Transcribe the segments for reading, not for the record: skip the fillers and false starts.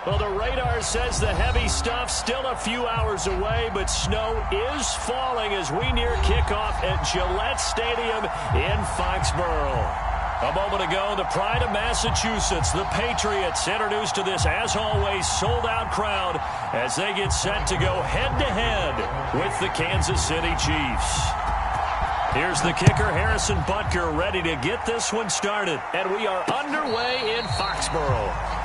Well, the radar says the heavy stuff still a few hours away, but snow is falling as we near kickoff at Gillette Stadium in Foxborough. A moment ago, the pride of Massachusetts, the Patriots, introduced to this, as always, sold-out crowd as they get set to go head-to-head with the Kansas City Chiefs. Here's the kicker, Harrison Butker, ready to get this one started. And we are underway in Foxborough.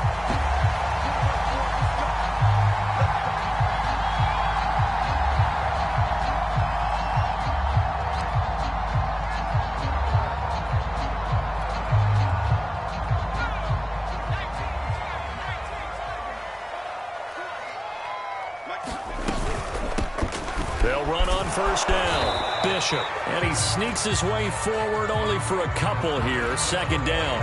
They'll run on first down. Bishop. And he sneaks his way forward only for a couple here. Second down.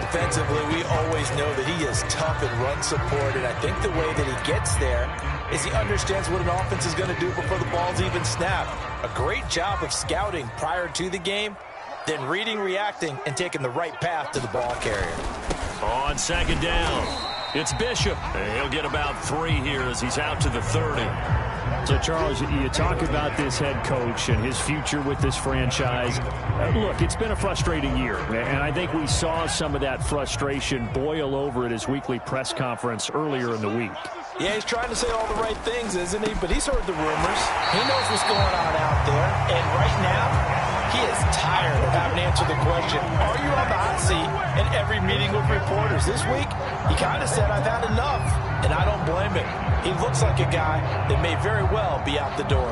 Defensively, we always know that he is tough in run support, and I think the way that he gets there is he understands what an offense is going to do before the ball's even snapped. A great job of scouting prior to the game, then reading, reacting, and taking the right path to the ball carrier. On second down, it's Bishop. And he'll get about 3 here as he's out to the 30. So, Charles, you talk about this head coach and his future with this franchise. Look, it's been a frustrating year, and I think we saw some of that frustration boil over at his weekly press conference earlier in the week. Yeah, he's trying to say all the right things, isn't he? But he's heard the rumors. He knows what's going on out there. And right now, he is tired of having to answer the question, are you on the hot seat in every meeting with reporters? This week, he kind of said, I've had enough. And I don't blame him. He looks like a guy that may very well be out the door.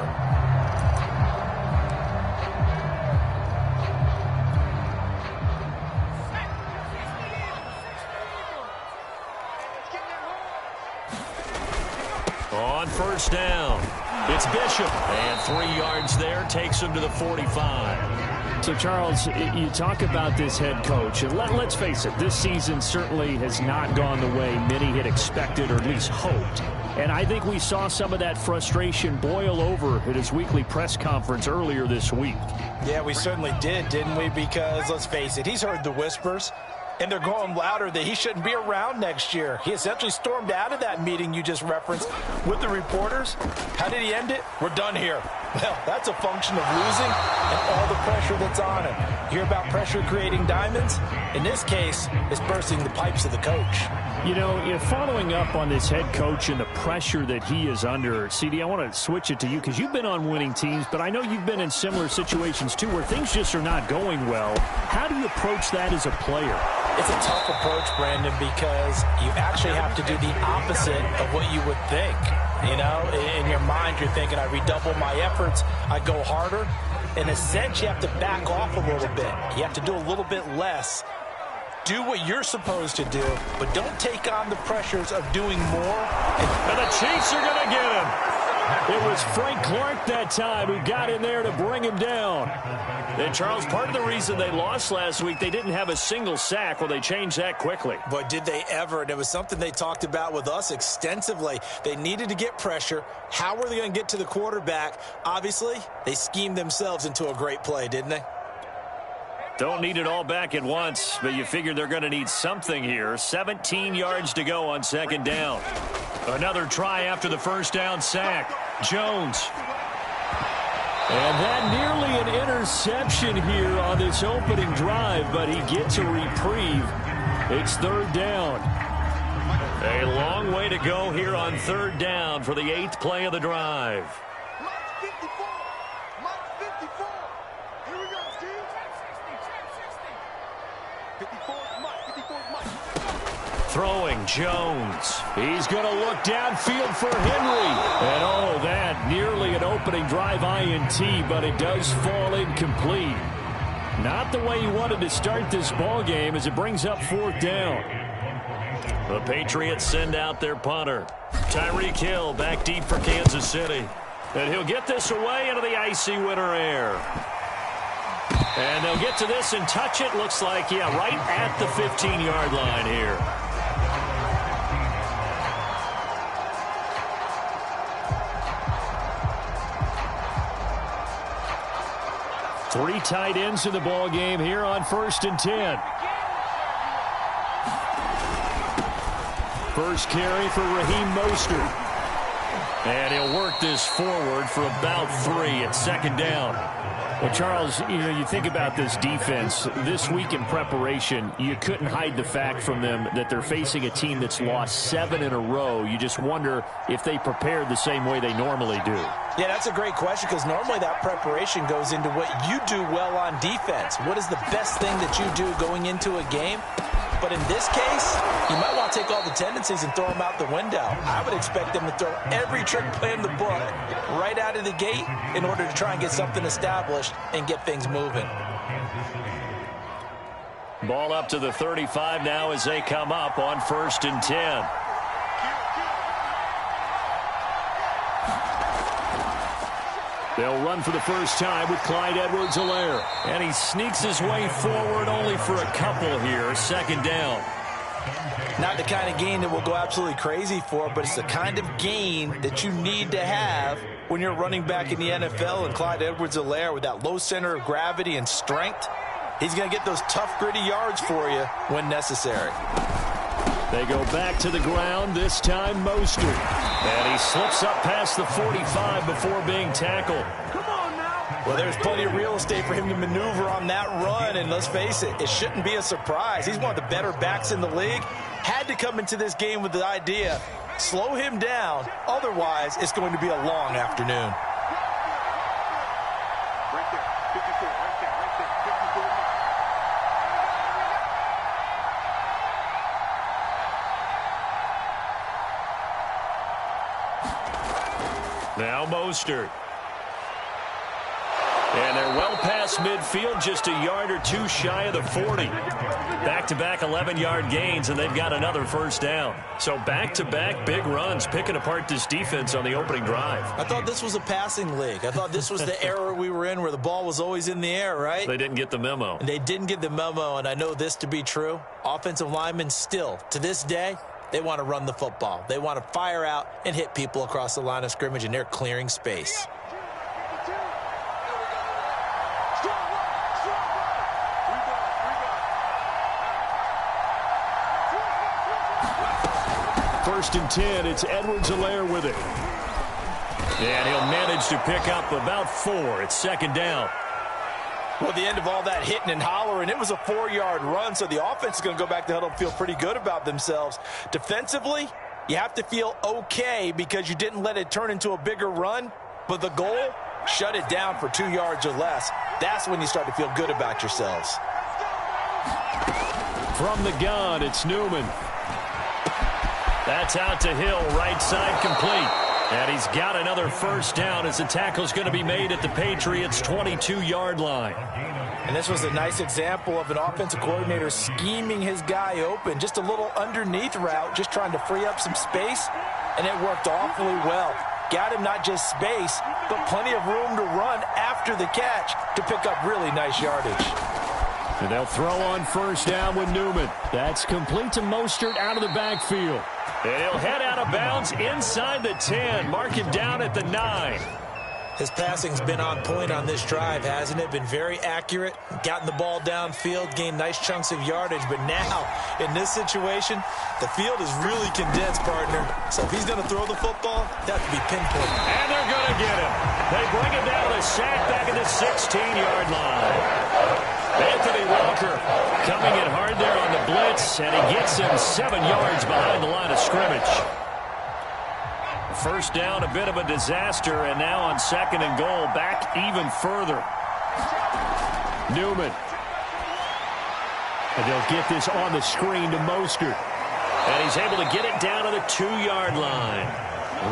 On first down, it's Bishop. And 3 yards there takes him to the 45. So, Charles, you talk about this head coach, and let's face it, this season certainly has not gone the way many had expected or at least hoped. And I think we saw some of that frustration boil over at his weekly press conference earlier this week. Yeah, we certainly did, didn't we? Because, let's face it, he's heard the whispers, and they're going louder that he shouldn't be around next year. He essentially stormed out of that meeting you just referenced with the reporters. How did he end it? We're done here. Well, that's a function of losing and all the pressure that's on him. Hear about pressure creating diamonds? In this case, it's bursting the pipes of the coach. You know, following up on this head coach and the pressure that he is under, CD, I want to switch it to you because you've been on winning teams, but I know you've been in similar situations too where things just are not going well. How do you approach that as a player? It's a tough approach, Brandon, because you actually have to do the opposite of what you would think. You know, in your mind, you're thinking, I redouble my efforts, I go harder. In a sense, you have to back off a little bit. You have to do a little bit less. Do what you're supposed to do, but don't take on the pressures of doing more. And the Chiefs are going to get him. It was Frank Clark that time who got in there to bring him down. And, Charles, part of the reason they lost last week, they didn't have a single sack. Well, they changed that quickly. But did they ever? And it was something they talked about with us extensively. They needed to get pressure. How were they going to get to the quarterback? Obviously, they schemed themselves into a great play, didn't they? Don't need it all back at once, but you figure they're going to need something here. 17 yards to go on second down. Another try after the first down sack. Jones. And that nearly an interception here on this opening drive, but he gets a reprieve. It's third down. A long way to go here on third down for the 8th play of the drive. Throwing Jones. He's going to look downfield for Henry. And oh, that nearly an opening drive INT, but it does fall incomplete. Not the way he wanted to start this ball game as it brings up fourth down. The Patriots send out their punter. Tyreek Hill back deep for Kansas City. And he'll get this away into the icy winter air. And they'll get to this and touch it. Looks like, yeah, right at the 15-yard line here. Three tight ends in the ball game here on 1st and 10. First carry for Raheem Mostert. And he'll work this forward for about 3 at second down. Well, Charles, you think about this defense. This week in preparation, you couldn't hide the fact from them that they're facing a team that's lost 7 in a row. You just wonder if they prepared the same way they normally do. Yeah, that's a great question, because normally that preparation goes into what you do well on defense. What is the best thing that you do going into a game? But in this case, you might want to take all the tendencies and throw them out the window. I would expect them to throw every trick play in the book right out of the gate in order to try and get something established and get things moving. Ball up to the 35 now as they come up on 1st and 10. They'll run for the first time with Clyde Edwards-Helaire. And he sneaks his way forward only for a couple here. Second down. Not the kind of gain that we'll go absolutely crazy for, but it's the kind of gain that you need to have when you're running back in the NFL. And Clyde Edwards-Helaire, with that low center of gravity and strength, he's going to get those tough, gritty yards for you when necessary. They go back to the ground, this time Mostert. And he slips up past the 45 before being tackled. Come on now. Well, there's plenty of real estate for him to maneuver on that run, and let's face it, it shouldn't be a surprise. He's one of the better backs in the league. Had to come into this game with the idea, slow him down, otherwise it's going to be a long afternoon. Now Mostert. And they're well past midfield, just a yard or two shy of the 40. Back-to-back 11-yard gains, and they've got another first down. So back-to-back big runs, picking apart this defense on the opening drive. I thought this was a passing league. I thought this was the era we were in where the ball was always in the air, right? They didn't get the memo. And they didn't get the memo, and I know this to be true. Offensive linemen still, to this day, they want to run the football. They want to fire out and hit people across the line of scrimmage, and they're clearing space. First and 10, it's Edwards-Helaire with it. And he'll manage to pick up about 4 at second down. Well, the end of all that hitting and hollering, it was a 4-yard run, so the offense is going to go back to huddle and feel pretty good about themselves. Defensively, you have to feel okay because you didn't let it turn into a bigger run, but the goal, shut it down for 2 yards or less. That's when you start to feel good about yourselves. From the gun, it's Newman. That's out to Hill, right side complete. And he's got another first down as the tackle's going to be made at the Patriots' 22-yard line. And this was a nice example of an offensive coordinator scheming his guy open. Just a little underneath route, just trying to free up some space, and it worked awfully well. Got him not just space, but plenty of room to run after the catch to pick up really nice yardage. And they'll throw on first down with Newman. That's complete to Mostert out of the backfield. And he'll head out of bounds inside the 10. Mark him down at the 9. His passing's been on point on this drive, hasn't it? Been very accurate, gotten the ball downfield, gained nice chunks of yardage. But now, in this situation, the field is really condensed, partner. So if he's going to throw the football, that has to be pinpoint. And they're going to get him. They bring him down with a sack back at the 16-yard line. Anthony Walker coming in hard there on the blitz, and he gets him 7 yards behind the line of scrimmage. First down, a bit of a disaster, and now on second and goal, back even further. Newman. And they'll get this on the screen to Mostert. And he's able to get it down to the 2-yard line.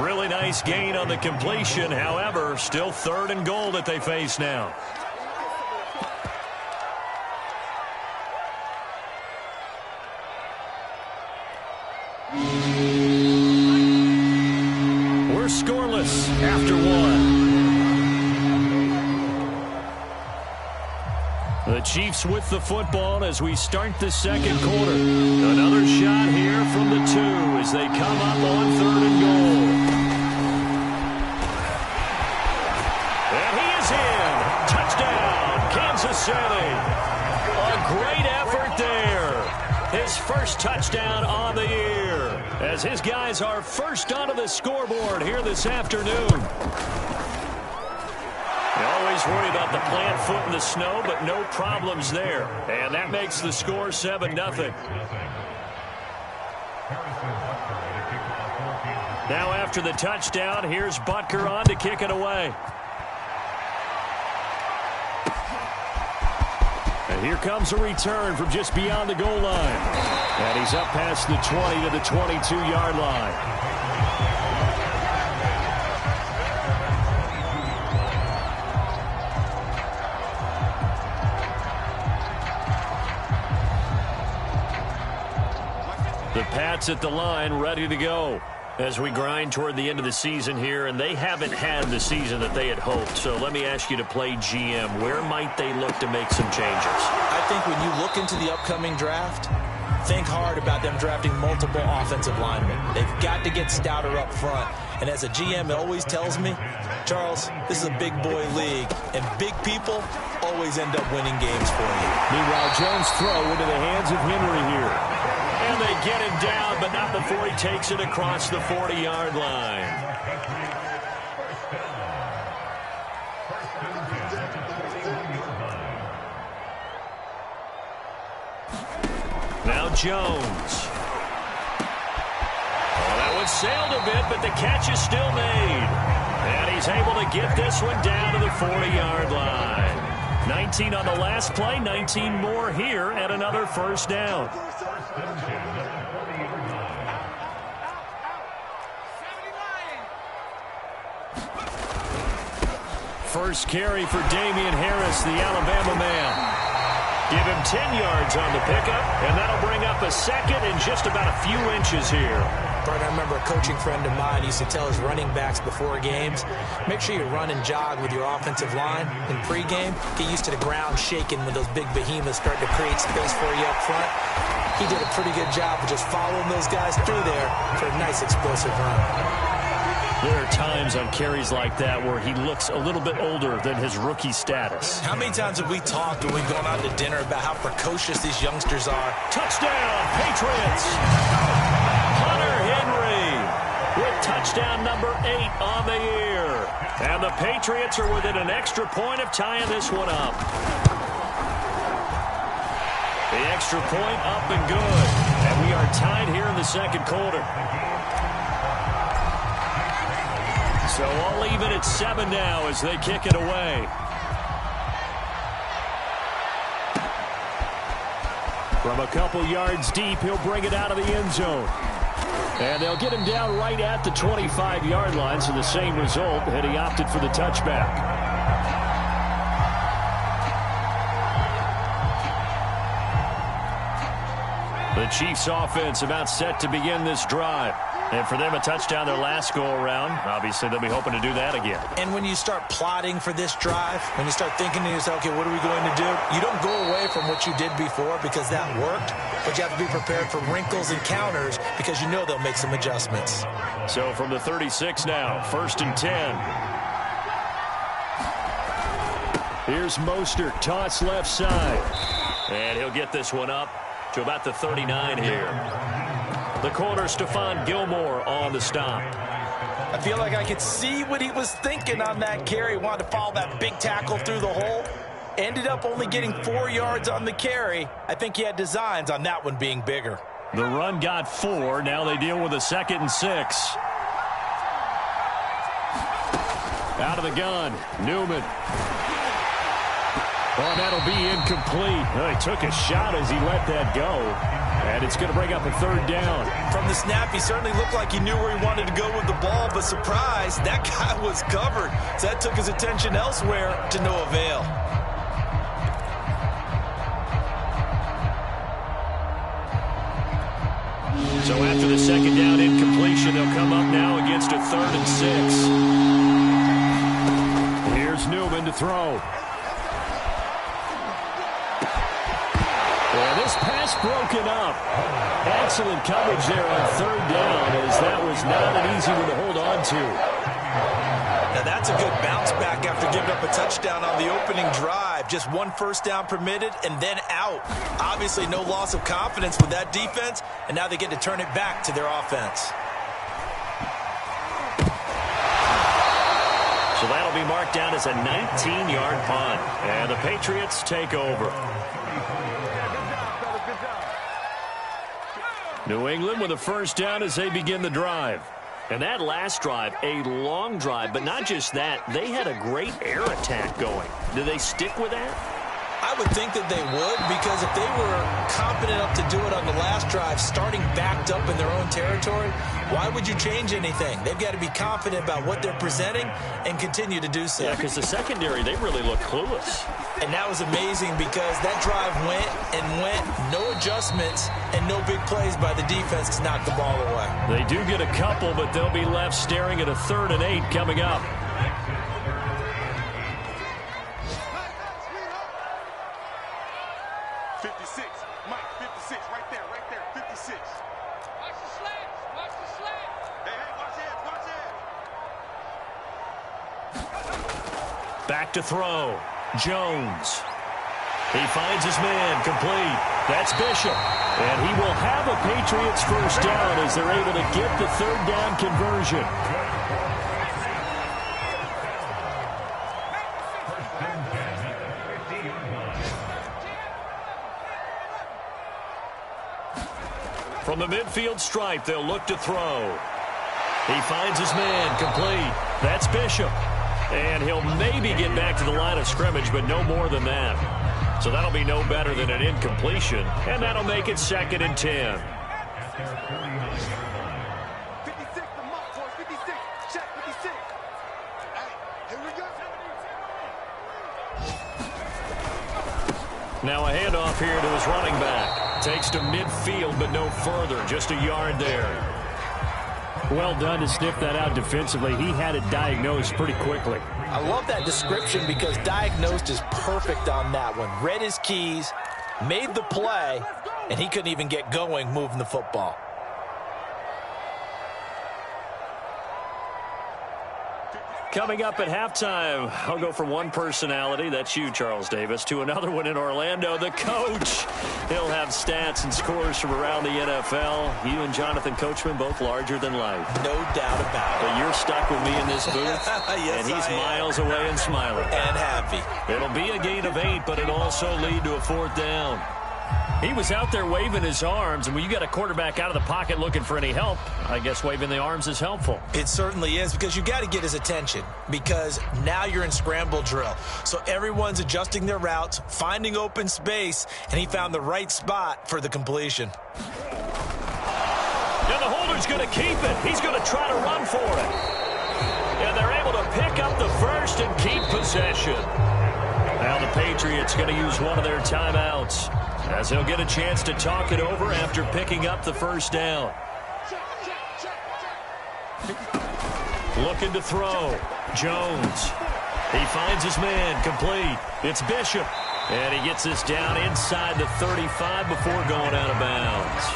Really nice gain on the completion. However, still third and goal that they face now. We're scoreless after 1. The Chiefs with the football as we start the second quarter. Another shot here from the 2 as they come up on third and goal. And he is in. Touchdown, Kansas City. A great effort there. His first touchdown on the year. as his guys are first onto the scoreboard here this afternoon. You always worry about the plant foot in the snow, but no problems there. And that makes the score 7-0. Now after the touchdown, here's Butker on to kick it away. And here comes a return from just beyond the goal line. And he's up past the 20 to the 22-yard line. The Pats at the line, ready to go as we grind toward the end of the season here, and they haven't had the season that they had hoped. So let me ask you to play GM. Where might they look to make some changes? I think when you look into the upcoming draft, think hard about them drafting multiple offensive linemen. They've got to get stouter up front. And as a GM, it always tells me, Charles, this is a big boy league, and big people always end up winning games for you. Meanwhile, Jones' throw into the hands of Henry here. And they get him down, but not before he takes it across the 40-yard line. Now Jones. Oh, that one sailed a bit, but the catch is still made. And he's able to get this one down to the 40-yard line. 19 on the last play, 19 more here at another first down. First carry for Damian Harris, the Alabama man. Give him 10 yards on the pickup, and that'll bring up a second in just about a few inches here. Bert, I remember a coaching friend of mine used to tell his running backs before games, make sure you run and jog with your offensive line in pregame. Get used to the ground shaking when those big behemoths start to create space for you up front. He did a pretty good job of just following those guys through there for a nice explosive run. There are times on carries like that where he looks a little bit older than his rookie status. How many times have we talked when we've gone out to dinner about how precocious these youngsters are? Touchdown, Patriots! Hunter Henry with touchdown number 8 on the year. And the Patriots are within an extra point of tying this one up. The extra point up and good. And we are tied here in the second quarter. So all even at 7 now as they kick it away. From a couple yards deep, he'll bring it out of the end zone. And they'll get him down right at the 25-yard line, so the same result, and he opted for the touchback. The Chiefs offense about set to begin this drive. And for them, a touchdown their last go-around. Obviously, they'll be hoping to do that again. And when you start plotting for this drive, when you start thinking to yourself, okay, what are we going to do? You don't go away from what you did before because that worked, but you have to be prepared for wrinkles and counters because you know they'll make some adjustments. So from the 36 now, 1st and 10. Here's Mostert, toss left side. And he'll get this one up to about the 39 here. The corner, Stephon Gilmore, on the stop. I feel like I could see what he was thinking on that carry. Wanted to follow that big tackle through the hole. Ended up only getting 4 yards on the carry. I think he had designs on that one being bigger. The run got 4. Now they deal with a 2nd and 6. Out of the gun, Newman. Oh, that'll be incomplete. Well, he took a shot as he let that go. And it's going to bring up a 3rd down. From the snap, he certainly looked like he knew where he wanted to go with the ball, but surprise, that guy was covered. So that took his attention elsewhere to no avail. So after the 2nd down incompletion, they'll come up now against a 3rd and 6. Here's Newman to throw. Well, this pass broken up. Excellent coverage there on 3rd down, as that was not an easy one to hold on to. Now that's a good bounce back after giving up a touchdown on the opening drive. Just one first down permitted and then out. Obviously no loss of confidence with that defense, and now they get to turn it back to their offense. So that'll be marked down as a 19-yard punt. And the Patriots take over. New England with a first down as they begin the drive. And that last drive, a long drive, but not just that. They had a great air attack going. Do they stick with that? I would think that they would, because if they were confident enough to do it on the last drive, starting backed up in their own territory, why would you change anything? They've got to be confident about what they're presenting and continue to do so. Yeah, because the secondary, they really look clueless. And that was amazing because that drive went and went, no adjustments, and no big plays by the defense to knock the ball away. They do get a couple, but they'll be left staring at a 3rd and 8 coming up. Back to throw. Jones. He finds his man, complete. That's Bishop. And he will have a Patriots first down as they're able to get the 3rd down conversion. From the midfield stripe, they'll look to throw. He finds his man, complete. That's Bishop. And he'll maybe get back to the line of scrimmage, but no more than that. So that'll be no better than an incompletion, and that'll make it 2nd and 10. Now a handoff here to his running back. Takes to midfield, but no further. Just a yard there. Well done to sniff that out defensively. He had it diagnosed pretty quickly. I love that description because diagnosed is perfect on that one. Read his keys, made the play, and he couldn't even get going moving the football. Coming up at halftime, I'll go from one personality, that's you, Charles Davis, to another one in Orlando, the coach. He'll have stats and scores from around the NFL. You and Jonathan Coachman, both larger than life. No doubt about it. But you're stuck with me in this booth, yes, and he's miles away and smiling. And happy. It'll be a gain of 8, but it'll also lead to a 4th down. He was out there waving his arms, and when you got a quarterback out of the pocket looking for any help, I guess waving the arms is helpful. It certainly is, because you got to get his attention, because now you're in scramble drill. So everyone's adjusting their routes, finding open space, and he found the right spot for the completion. And the holder's going to keep it. He's going to try to run for it. And they're able to pick up the first and keep possession. Now the Patriots going to use one of their timeouts, as he'll get a chance to talk it over after picking up the first down. Looking to throw. Jones. He finds his man, complete. It's Bishop. And he gets this down inside the 35 before going out of bounds.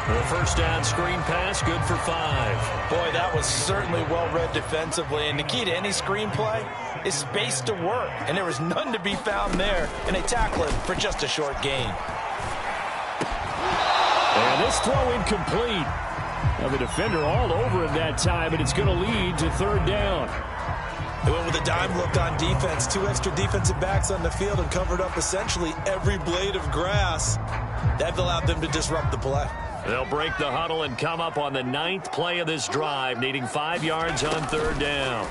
The first down screen pass, good for 5. Boy, that was certainly well-read defensively. And the key to any screenplay is space to work. And there was none to be found there. And they tackle him for just a short gain. And this throw incomplete. Now the defender all over him that time, and it's going to lead to 3rd down. They went with a dime look on defense. 2 extra defensive backs on the field and covered up essentially every blade of grass. That allowed them to disrupt the play. They'll break the huddle and come up on the 9th play of this drive, needing 5 yards on 3rd down.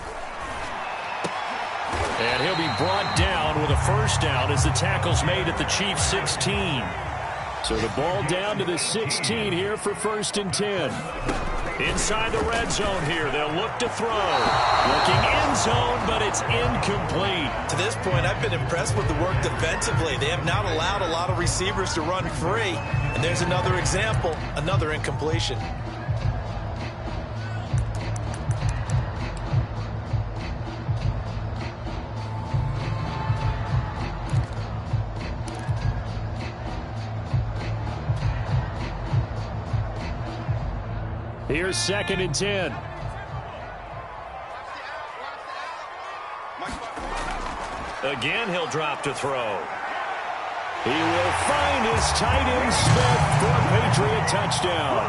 And he'll be brought down with a first down as the tackle's made at the Chiefs' 16. So the ball down to the 16 here for 1st and 10. Inside the red zone here, they'll look to throw. Looking end zone, but it's incomplete. To this point, I've been impressed with the work defensively. They have not allowed a lot of receivers to run free. And there's another example, another incompletion. Here's 2nd and 10. Again, he'll drop to throw. He will find his tight end Smith for a Patriot touchdown.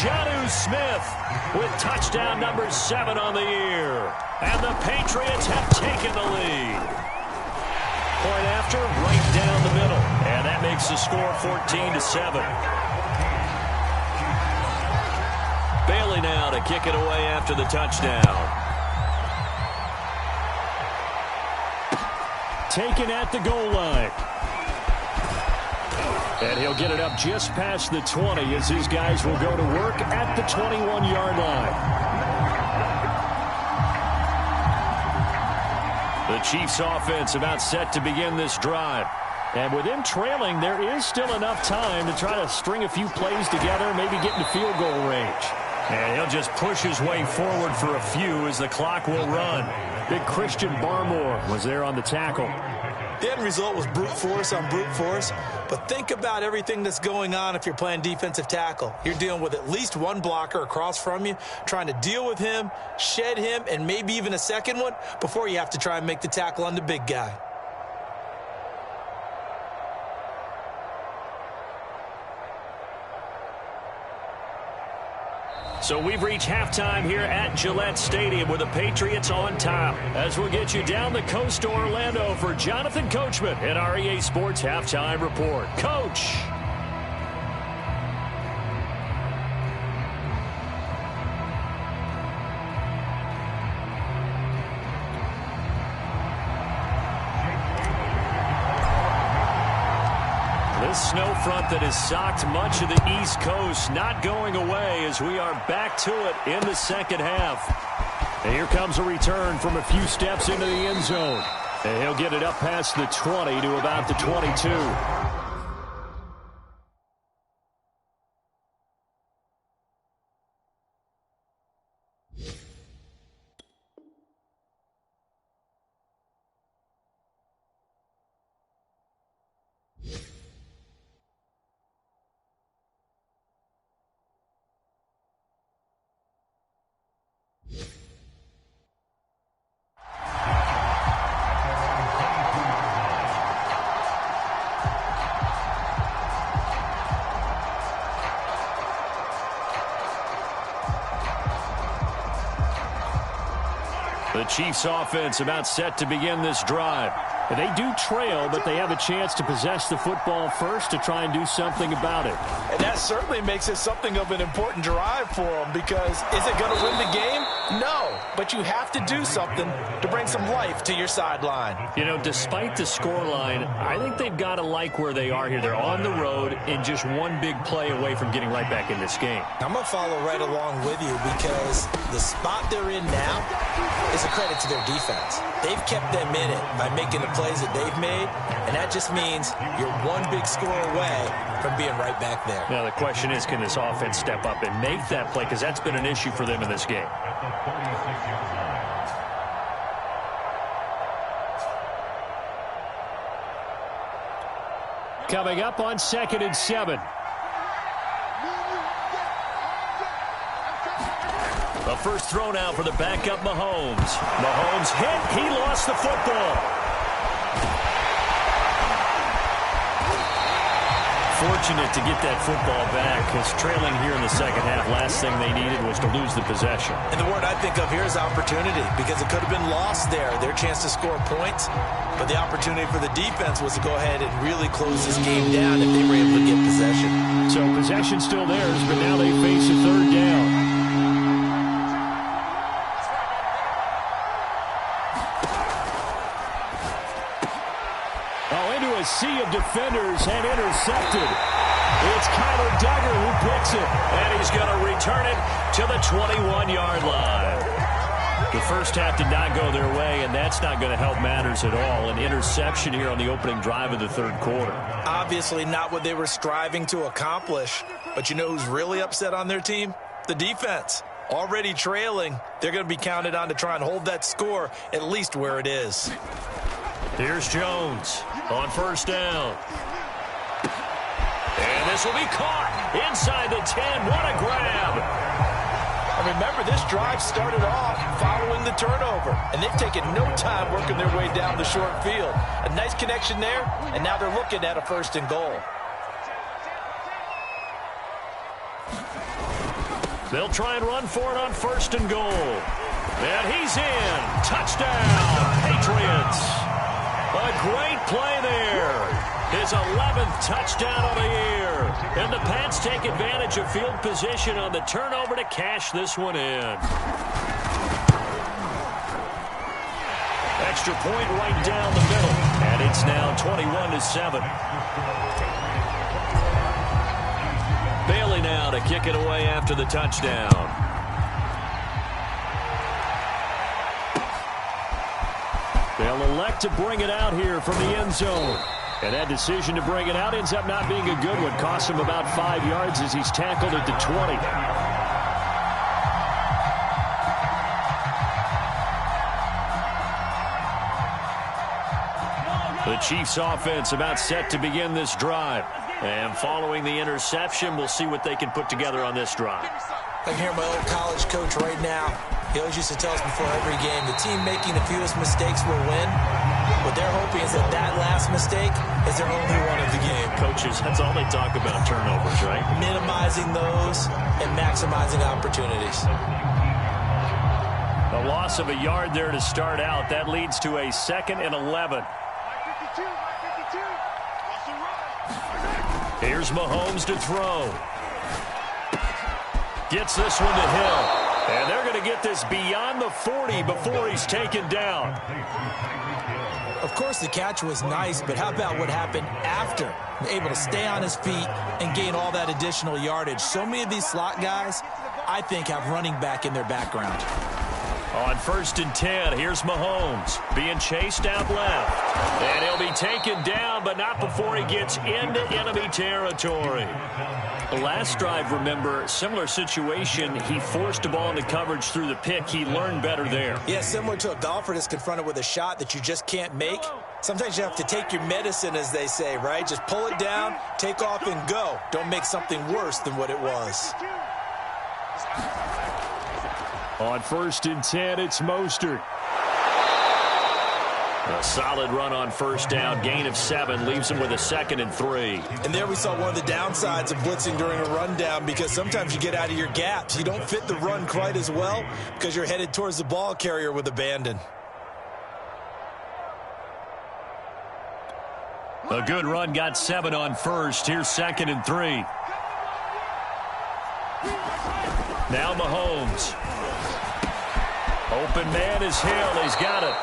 Jonnu Smith with touchdown number 7 on the year. And the Patriots have taken the lead. Point after, right down the middle. And that makes the score 14-7. Bailey now to kick it away after the touchdown. Taken at the goal line. And he'll get it up just past the 20 as his guys will go to work at the 21-yard line. The Chiefs offense about set to begin this drive. And with him trailing, there is still enough time to try to string a few plays together, maybe get into field goal range. And he'll just push his way forward for a few as the clock will run. Big Christian Barmore was there on the tackle. The end result was brute force on brute force, but think about everything that's going on if you're playing defensive tackle. You're dealing with at least one blocker across from you, trying to deal with him, shed him, and maybe even a second one before you have to try and make the tackle on the big guy. So we've reached halftime here at Gillette Stadium with the Patriots on top. As we'll get you down the coast to Orlando for Jonathan Coachman at our EA Sports Halftime Report. Coach. This snow front that has socked much of the East Coast not going away as we are back to it in the second half. And here comes a return from a few steps into the end zone. And he'll get it up past the 20 to about the 22. The Chiefs offense about set to begin this drive. They do trail, but they have a chance to possess the football first to try and do something about it. And that certainly makes it something of an important drive for them, because is it going to win the game? No, but you have to do something to bring some life to your sideline. You know, despite the scoreline, I think they've got to like where they are here. They're on the road and just one big play away from getting right back in this game. I'm going to follow right along with you, because the spot they're in now is a credit to their defense. They've kept them in it by making the plays that they've made, and that just means you're one big score away from being right back there. Now, the question is, can this offense step up and make that play? Because that's been an issue for them in this game. Coming up on 2nd and 7. A first throw now for the backup Mahomes. Mahomes hit. He lost the football. Fortunate to get that football back, because trailing here in the second half, last thing they needed was to lose the possession. And the word I think of here is opportunity, because it could have been lost there, their chance to score points. But the opportunity for the defense was to go ahead and really close this game down if they were able to get possession. So possession still theirs, but now they face a third down. A sea of defenders and intercepted. It's Kyler Duggar who picks it. And he's going to return it to the 21-yard line. The first half did not go their way, and that's not going to help matters at all. An interception here on the opening drive of the third quarter. Obviously not what they were striving to accomplish. But you know who's really upset on their team? The defense. Already trailing, they're going to be counted on to try and hold that score at least where it is. Here's Jones on first down. And this will be caught inside the 10. What a grab. I remember, this drive started off following the turnover, and they've taken no time working their way down the short field. A nice connection there, and now they're looking at a 1st and goal. They'll try and run for it on 1st and goal. And he's in. Touchdown, Patriots. A great play there. His 11th touchdown of the year. And the Pats take advantage of field position on the turnover to cash this one in. Extra point right down the middle. And it's now 21-7. Bailey now to kick it away after the touchdown. They'll elect to bring it out here from the end zone. And that decision to bring it out ends up not being a good one. Costs him about 5 yards as he's tackled at the 20. The Chiefs offense about set to begin this drive. And following the interception, we'll see what they can put together on this drive. I can hear my old college coach right now. He always used to tell us before every game, the team making the fewest mistakes will win. What they're hoping is that that last mistake is their only one of the game. Coaches, that's all they talk about, turnovers, right? Minimizing those and maximizing opportunities. A loss of a yard there to start out. That leads to a 2nd and 11. Here's Mahomes to throw. Gets this one to Hill. And they're going to get this beyond the 40 before he's taken down. Of course, the catch was nice, but how about what happened after? Able to stay on his feet and gain all that additional yardage. So many of these slot guys, I think, have running back in their background. On 1st and 10, here's Mahomes being chased out left. And he'll be taken down, but not before he gets into enemy territory. The last drive, remember, similar situation. He forced a ball into coverage through the pick. He learned better there. Yeah, similar to a golfer that's confronted with a shot that you just can't make. Sometimes you have to take your medicine, as they say, right? Just pull it down, take off, and go. Don't make something worse than what it was. On 1st and 10, it's Mostert. A solid run on 1st down. Gain of 7 leaves him with a 2nd and 3. And there we saw one of the downsides of blitzing during a rundown, because sometimes you get out of your gaps. You don't fit the run quite as well because you're headed towards the ball carrier with abandon. A good run, got 7 on 1st. Here's 2nd and 3. Now Mahomes. Open man is Hill. He's got it.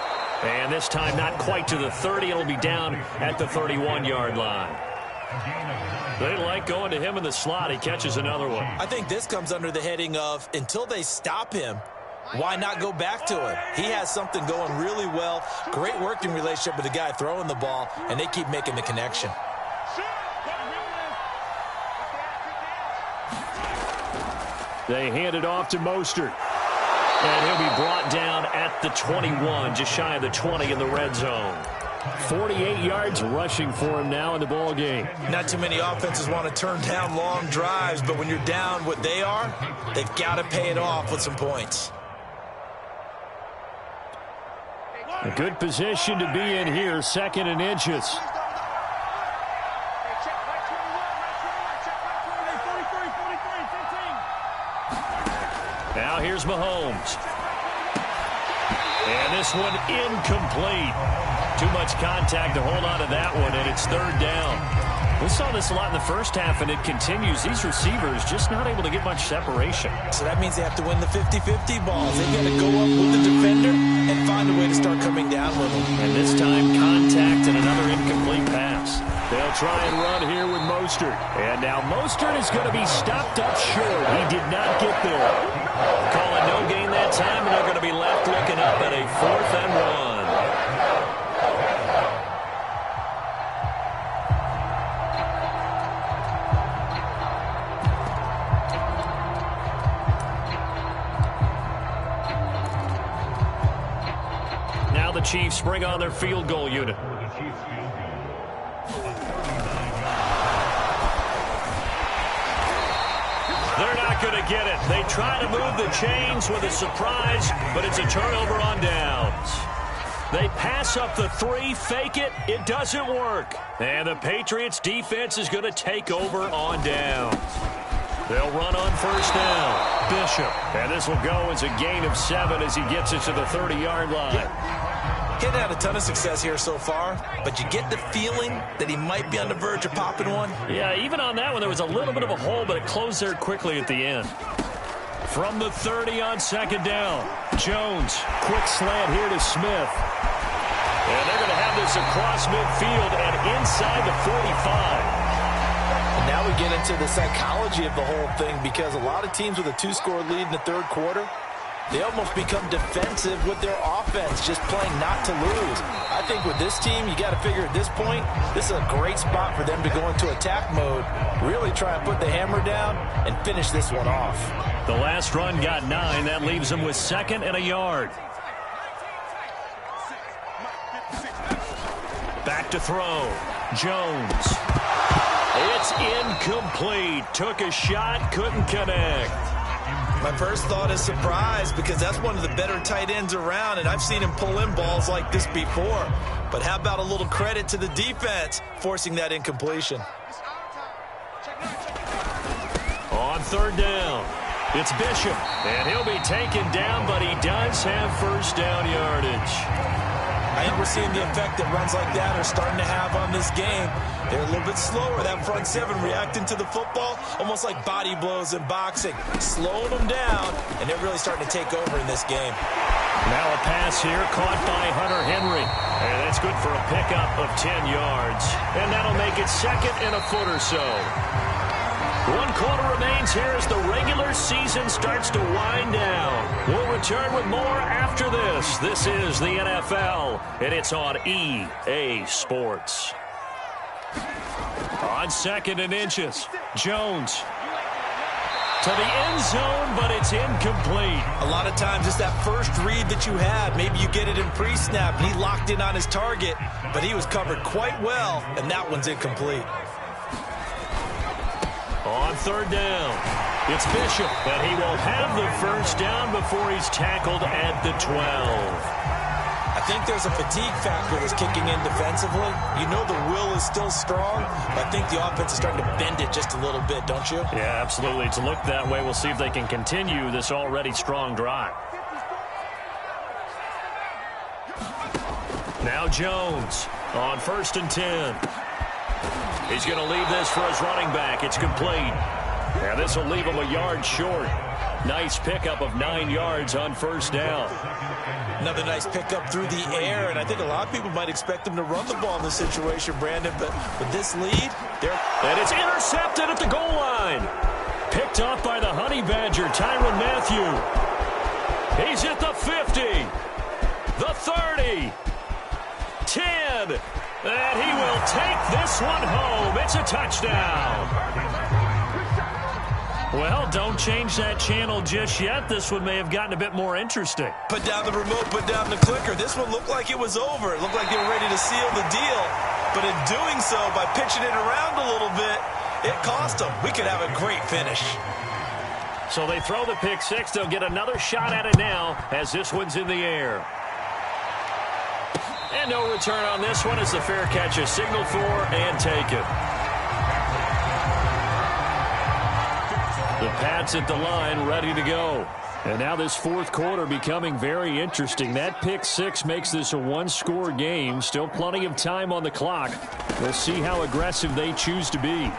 And this time not quite to the 30. It'll be down at the 31-yard line. They like going to him in the slot. He catches another one. I think this comes under the heading of, until they stop him, why not go back to him? He has something going really well. Great working relationship with the guy throwing the ball, and they keep making the connection. They hand it off to Mostert. And he'll be brought down at the 21, just shy of the 20 in the red zone. 48 yards rushing for him now in the ball game. Not too many offenses want to turn down long drives, but when you're down what they are, they've got to pay it off with some points. A good position to be in here, 2nd and inches. Now here's Mahomes. And this one incomplete. Too much contact to hold on to that one, and it's 3rd down. We saw this a lot in the first half, and it continues. These receivers just not able to get much separation. So that means they have to win the 50-50 balls. They've got to go up with the defender and find a way to start coming down with them. And this time, contact and another incomplete pass. They'll try and run here with Mostert. And now Mostert is going to be stopped up short. He did not get there. Calling no gain that time, and they're going to be left looking up at a 4th and 1. Now the Chiefs bring on their field goal unit. They're not going to get it. They try to move the chains with a surprise, but it's a turnover on downs. They pass up the 3, fake it. It doesn't work. And the Patriots defense is going to take over on downs. They'll run on first down. Bishop. And this will go as a gain of 7 as he gets it to the 30-yard line. He hasn't had a ton of success here so far, but you get the feeling that he might be on the verge of popping one. Yeah, even on that one, there was a little bit of a hole, but it closed there quickly at the end. From the 30 on second down, Jones. Quick slant here to Smith. And they're going to have this across midfield and inside the 45. And now we get into the psychology of the whole thing, because a lot of teams with a 2-score lead in the third quarter, they almost become defensive with their offense, just playing not to lose. I think with this team, you got to figure at this point, this is a great spot for them to go into attack mode, really try and put the hammer down and finish this one off. The last run got 9. That leaves them with 2nd and a yard. Back to throw. Jones. It's incomplete. Took a shot, couldn't connect. My first thought is surprise, because that's one of the better tight ends around, and I've seen him pull in balls like this before. But how about a little credit to the defense forcing that incompletion? On third down, it's Bishop, and he'll be taken down, but he does have first down yardage. I think we're seeing the effect that runs like that are starting to have on this game. They're a little bit slower, that front 7 reacting to the football, almost like body blows in boxing, slowing them down, and they're really starting to take over in this game. Now a pass here caught by Hunter Henry, and that's good for a pickup of 10 yards. And that'll make it 2nd and a foot or so. 1 quarter remains here as the regular season starts to wind down. We'll return with more after this. This is the NFL, and it's on EA Sports. On 2nd and inches, Jones to the end zone, but it's incomplete. A lot of times it's that first read that you had. Maybe you get it in pre-snap, and he locked in on his target, but he was covered quite well, and that one's incomplete. On third down, it's Bishop, and he will have the first down before he's tackled at the 12. I think there's a fatigue factor that's kicking in defensively. You know the will is still strong, but I think the offense is starting to bend it just a little bit, don't you? Yeah, absolutely. It's looked that way. We'll see if they can continue this already strong drive. Now Jones on 1st and 10. He's going to leave this for his running back. It's complete. And this will leave him a yard short. Nice pickup of 9 yards on first down. Another nice pickup through the air, and I think a lot of people might expect him to run the ball in this situation, Brandon, but with this lead, and it's intercepted at the goal line. Picked off by the Honey Badger, Tyrann Mathieu. He's at the 50, the 30, 10, and he will take this one home. It's a touchdown. Well, don't change that channel just yet. This one may have gotten a bit more interesting. Put down the remote, put down the clicker. This one looked like it was over. It looked like they were ready to seal the deal. But in doing so, by pitching it around a little bit, it cost them. We could have a great finish. So they throw the pick 6. They'll get another shot at it now as this one's in the air. And no return on this one as the fair catch is signaled for and taken. The Pats at the line, ready to go. And now this fourth quarter becoming very interesting. That pick 6 makes this a 1-score game. Still plenty of time on the clock. We'll see how aggressive they choose to be. And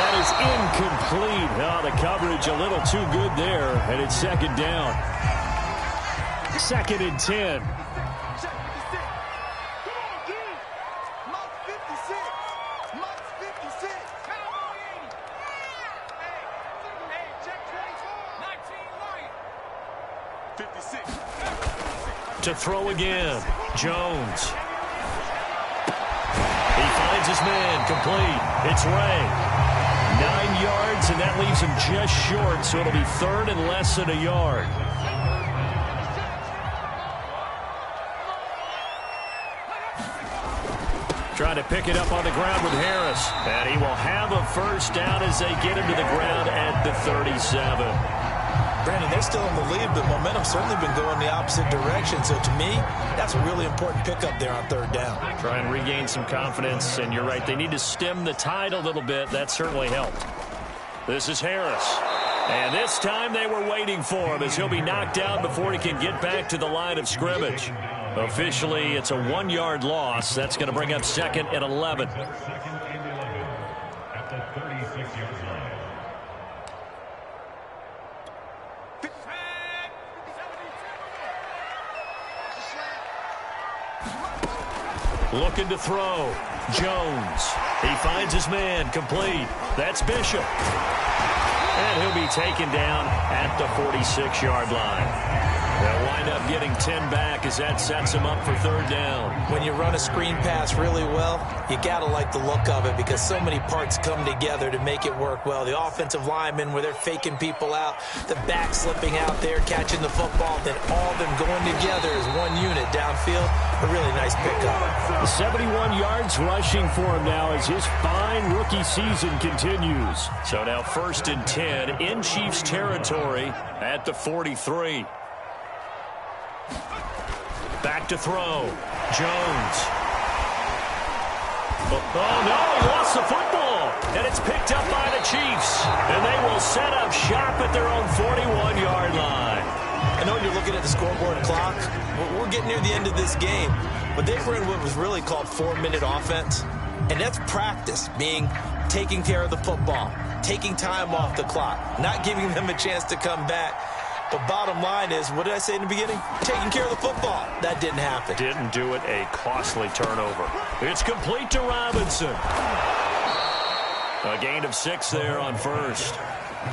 that is incomplete. Oh, the coverage a little too good there. And it's 2nd down. 2nd and 10. To throw again, Jones. He finds his man, complete. It's Ray. 9 yards, and that leaves him just short, so it'll be 3rd and less than a yard. Trying to pick it up on the ground with Harris. And he will have a first down as they get him to the ground at the 37. Brandon, they're still in the lead, but momentum's certainly been going the opposite direction. So to me, that's a really important pickup there on third down. Try and regain some confidence, and you're right. They need to stem the tide a little bit. That certainly helped. This is Harris. And this time they were waiting for him as he'll be knocked down before he can get back to the line of scrimmage. Officially, it's a 1-yard loss. That's going to bring up 2nd and 11. Looking to throw. Jones. He finds his man. Complete. That's Bishop. And he'll be taken down at the 46-yard line. They'll wind up getting 10 back as that sets him up for third down. When you run a screen pass really well, you got to like the look of it because so many parts come together to make it work well. The offensive linemen where they're faking people out, the back slipping out there, catching the football, then all of them going together as one unit downfield. A really nice pickup. 71 yards rushing for him now as his fine rookie season continues. So now 1st and 10 in Chiefs territory at the 43. Back to throw. Jones. Oh, no, he lost the football. And it's picked up by the Chiefs. And they will set up shop at their own 41-yard line. I know you're looking at the scoreboard clock. We're getting near the end of this game. But they've run what was really called 4-minute offense. And that's practice, being taking care of the football, taking time off the clock, not giving them a chance to come back. But bottom line is, what did I say in the beginning? Taking care of the football. That didn't happen. Didn't do it. A costly turnover. It's complete to Robinson. A gain of 6 there on first.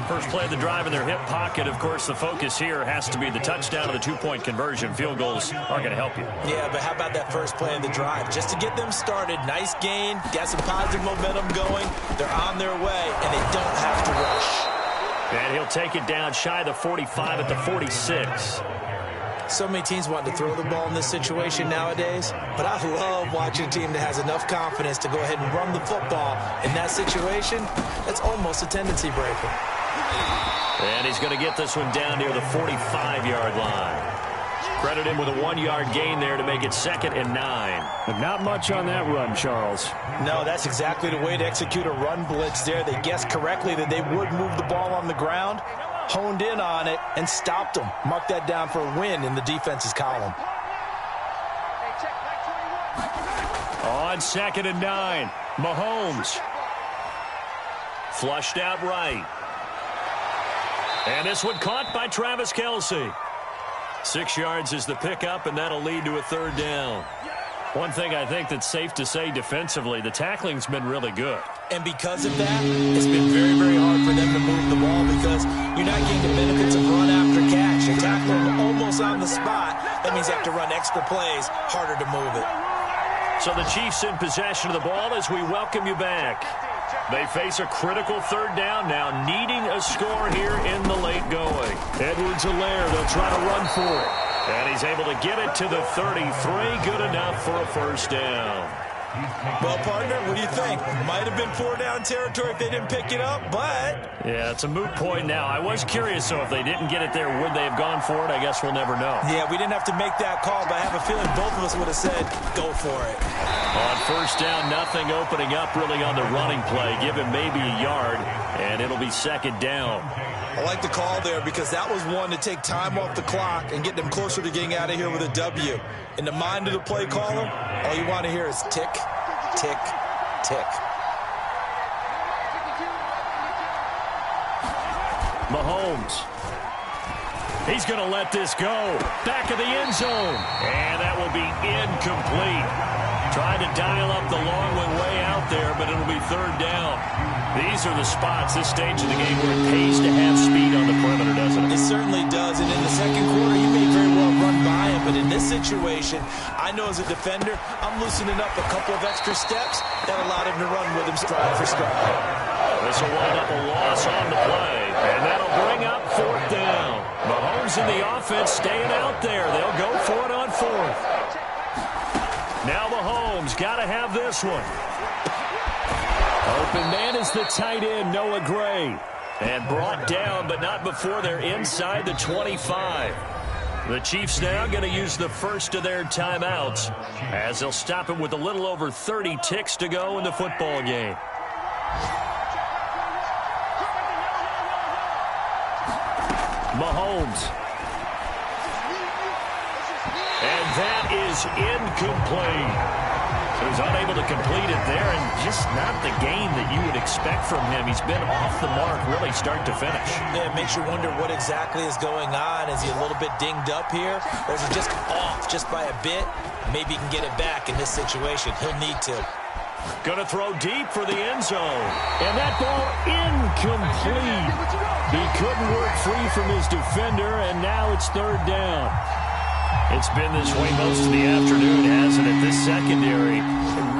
First play of the drive in their hip pocket. Of course, the focus here has to be the touchdown of the 2-point conversion. Field goals aren't going to help you. Yeah, but how about that first play of the drive? Just to get them started, nice gain, got some positive momentum going. They're on their way, and they don't have to rush. And he'll take it down shy of the 45 at the 46. So many teams want to throw the ball in this situation nowadays, but I love watching a team that has enough confidence to go ahead and run the football in that situation. That's almost a tendency breaker. And he's going to get this one down near the 45-yard line. Credit him with a 1-yard gain there to make it 2nd and 9. But not much on that run, Charles. No, that's exactly the way to execute a run blitz there. They guessed correctly that they would move the ball on the ground, honed in on it, and stopped them. Mark that down for a win in the defense's column. On 2nd and 9, Mahomes. Flushed out right. And this one caught by Travis Kelce. 6 yards is the pickup, and that'll lead to a third down. One thing I think that's safe to say defensively, the tackling's been really good. And because of that, it's been very, very hard for them to move the ball because you're not getting the benefits of run after catch. You're tackling them almost on the spot. That means you have to run extra plays, harder to move it. So the Chiefs in possession of the ball as we welcome you back. They face a critical third down now, needing a score here in the late going. Edwards-Helaire, they'll try to run for it. And he's able to get it to the 33. Good enough for a first down. Well, partner, what do you think? Might have been 4-down territory if they didn't pick it up, but... Yeah, it's a moot point now. I was curious, so if they didn't get it there, would they have gone for it? I guess we'll never know. Yeah, we didn't have to make that call, but I have a feeling both of us would have said, go for it. On first down, nothing opening up really on the running play. Give him maybe a yard, and it'll be 2nd down. I like the call there because that was one to take time off the clock and get them closer to getting out of here with a W. In the mind of the play caller, all you want to hear is tick, tick, tick. Mahomes. He's going to let this go. Back of the end zone. And that will be incomplete. Tried to dial up the long one way out there, but it'll be third down. These are the spots, this stage of the game, where it pays to have speed on the perimeter, doesn't it? It certainly does, and in the second quarter, he may very well run by him, but in this situation, I know as a defender, I'm loosening up a couple of extra steps that allowed him to run with him stride for stride. This will wind up a loss on the play, and that'll bring up 4th down. Mahomes and the offense staying out there. They'll go for it on 4th. Now Mahomes got to have this one. Open man is the tight end, Noah Gray. And brought down, but not before they're inside the 25. The Chiefs now going to use the first of their timeouts as they'll stop it with a little over 30 ticks to go in the football game. Mahomes. And that is incomplete. He's unable to complete it there, and just not the game that you would expect from him. He's been off the mark really start to finish. Yeah, it makes you wonder what exactly is going on. Is he a little bit dinged up here, or is he just off just by a bit? Maybe he can get it back in this situation. He'll need to. Going to throw deep for the end zone. And that ball incomplete. He couldn't work free from his defender, and now it's third down. It's been this way most of the afternoon, hasn't it? This secondary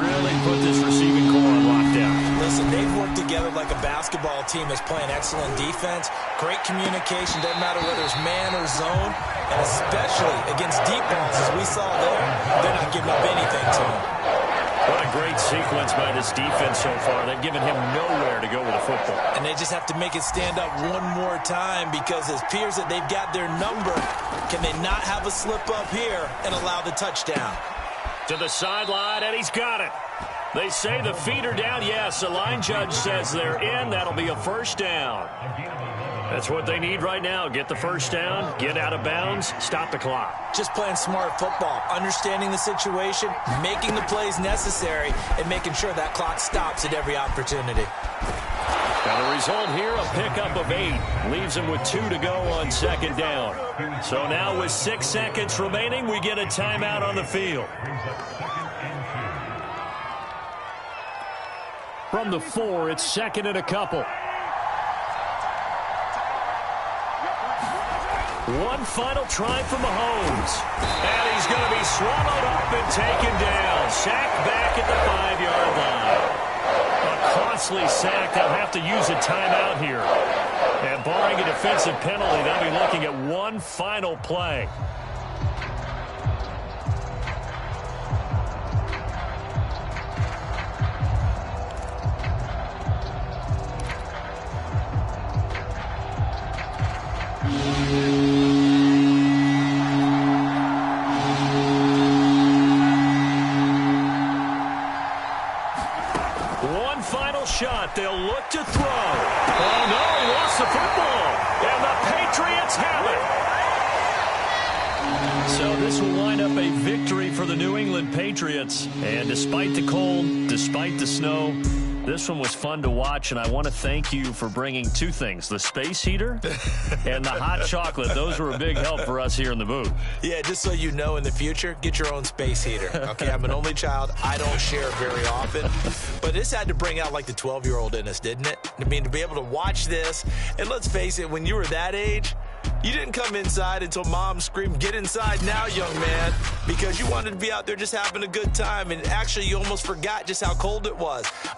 really put this receiving core on lockdown. Listen, they've worked together like a basketball team that's playing excellent defense. Great communication, doesn't matter whether it's man or zone. And especially against deep balls, as we saw there, they're not giving up anything to him. What a great sequence by this defense so far. They've given him nowhere to go with the football. And they just have to make it stand up one more time because it appears that they've got their number. Can they not have a slip up here and allow the touchdown? To the sideline, and he's got it. They say the feet are down. Yes, the line judge says they're in. That'll be a first down. That's what they need right now. Get the first down, get out of bounds, stop the clock. Just playing smart football, understanding the situation, making the plays necessary, and making sure that clock stops at every opportunity. Now the result here, a pickup of 8. Leaves him with 2 to go on second down. So now with 6 seconds remaining, we get a timeout on the field. From the 4, it's second and a couple. One final try for Mahomes. And he's going to be swallowed up and taken down. Sacked back at the 5-yard line. A costly sack. They'll have to use a timeout here. And barring a defensive penalty, they'll be looking at one final play. Shot. They'll look to throw. Oh, no, he lost the football. And the Patriots have it. So this will wind up a victory for the New England Patriots. And despite the cold, despite the snow, this one was fun to watch, and I want to thank you for bringing 2 things, the space heater and the hot chocolate. Those were a big help for us here in the booth. Yeah, just so you know, in the future, get your own space heater. Okay, I'm an only child. I don't share very often. But this had to bring out, like, the 12-year-old in us, didn't it? I mean, to be able to watch this, and let's face it, when you were that age, you didn't come inside until Mom screamed, "Get inside now, young man," because you wanted to be out there just having a good time, and actually you almost forgot just how cold it was.